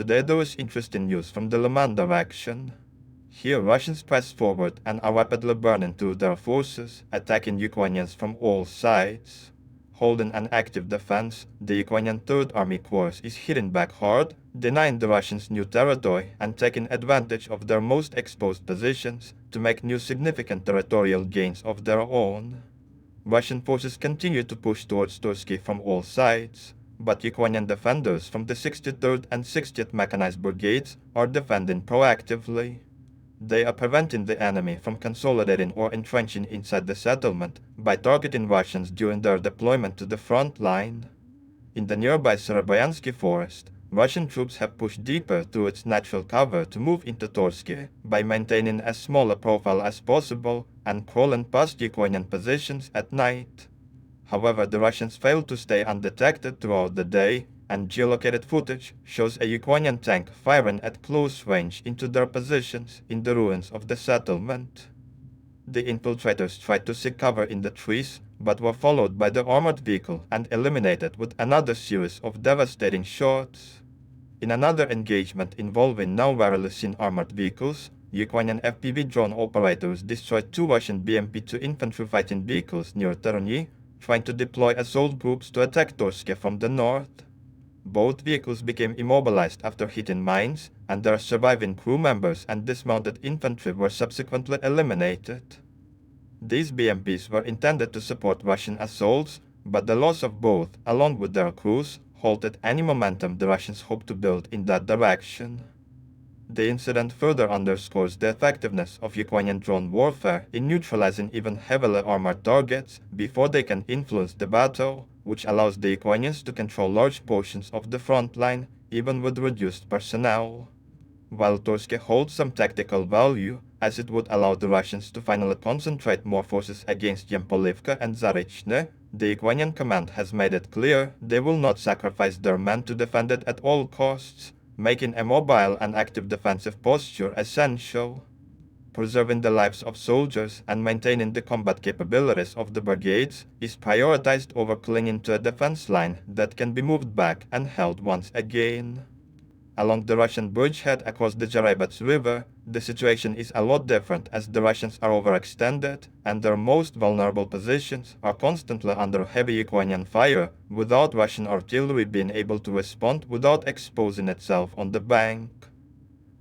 Today there is interesting news from the Liman direction. Here Russians press forward and are rapidly burning through their forces, attacking Ukrainians from all sides. Holding an active defense, the Ukrainian Third Army Corps is hitting back hard, denying the Russians new territory and taking advantage of their most exposed positions to make new significant territorial gains of their own. Russian forces continue to push towards Turkey from all sides, but Ukrainian defenders from the 63rd and 60th Mechanized Brigades are defending proactively. They are preventing the enemy from consolidating or entrenching inside the settlement by targeting Russians during their deployment to the front line. In the nearby Serebyansky forest, Russian troops have pushed deeper through its natural cover to move into Torsky by maintaining as small a profile as possible and crawling past Ukrainian positions at night. However, the Russians failed to stay undetected throughout the day, and geolocated footage shows a Ukrainian tank firing at close range into their positions in the ruins of the settlement. The infiltrators tried to seek cover in the trees, but were followed by the armored vehicle and eliminated with another series of devastating shots. In another engagement involving now rarely seen armored vehicles, Ukrainian FPV drone operators destroyed two Russian BMP-2 infantry fighting vehicles near Terny, trying to deploy assault groups to attack Torsky from the north. Both vehicles became immobilized after hitting mines, and their surviving crew members and dismounted infantry were subsequently eliminated. These BMPs were intended to support Russian assaults, but the loss of both, along with their crews, halted any momentum the Russians hoped to build in that direction. The incident further underscores the effectiveness of Ukrainian drone warfare in neutralizing even heavily armored targets before they can influence the battle, which allows the Ukrainians to control large portions of the front line even with reduced personnel. While Torsky holds some tactical value, as it would allow the Russians to finally concentrate more forces against Yempolivka and Zarychne, the Ukrainian command has made it clear they will not sacrifice their men to defend it at all costs, making a mobile and active defensive posture essential. Preserving the lives of soldiers and maintaining the combat capabilities of the brigades is prioritized over clinging to a defense line that can be moved back and held once again. Along the Russian bridgehead across the Jarabats River, the situation is a lot different as the Russians are overextended and their most vulnerable positions are constantly under heavy Ukrainian fire without Russian artillery being able to respond without exposing itself on the bank.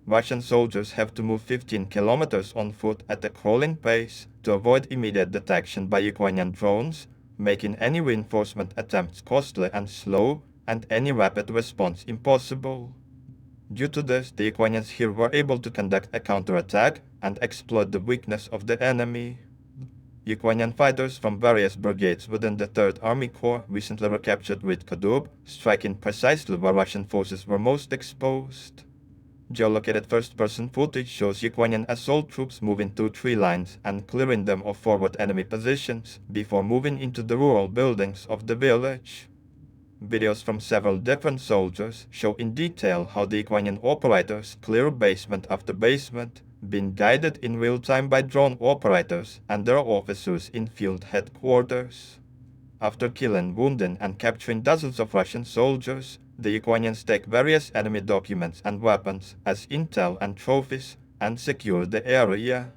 Russian soldiers have to move 15 kilometers on foot at a crawling pace to avoid immediate detection by Ukrainian drones, making any reinforcement attempts costly and slow, and any rapid response impossible. Due to this, the Ukrainians here were able to conduct a counterattack and exploit the weakness of the enemy. Ukrainian fighters from various brigades within the 3rd Army Corps recently recaptured Vidkadub, striking precisely where Russian forces were most exposed. Geolocated first-person footage shows Ukrainian assault troops moving through tree lines and clearing them of forward enemy positions before moving into the rural buildings of the village. Videos from several different soldiers show in detail how the Ukrainian operators clear basement after basement, being guided in real time by drone operators and their officers in field headquarters. After killing, wounding, and capturing dozens of Russian soldiers, the Ukrainians take various enemy documents and weapons as intel and trophies and secure the area.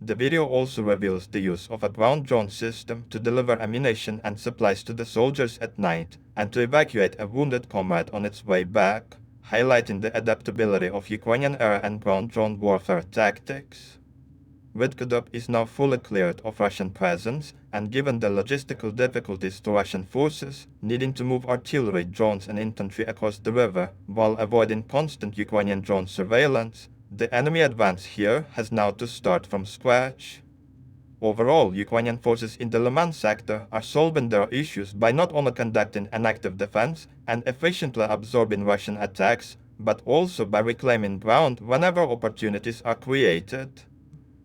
The video also reveals the use of a ground drone system to deliver ammunition and supplies to the soldiers at night and to evacuate a wounded comrade on its way back, highlighting the adaptability of Ukrainian air and ground drone warfare tactics. Vidkadub is now fully cleared of Russian presence, and given the logistical difficulties to Russian forces needing to move artillery, drones and infantry across the river while avoiding constant Ukrainian drone surveillance, the enemy advance here has now to start from scratch. Overall, Ukrainian forces in the Liman sector are solving their issues by not only conducting an active defense and efficiently absorbing Russian attacks, but also by reclaiming ground whenever opportunities are created.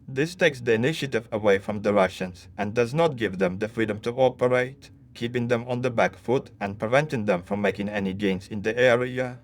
This takes the initiative away from the Russians and does not give them the freedom to operate, keeping them on the back foot and preventing them from making any gains in the area.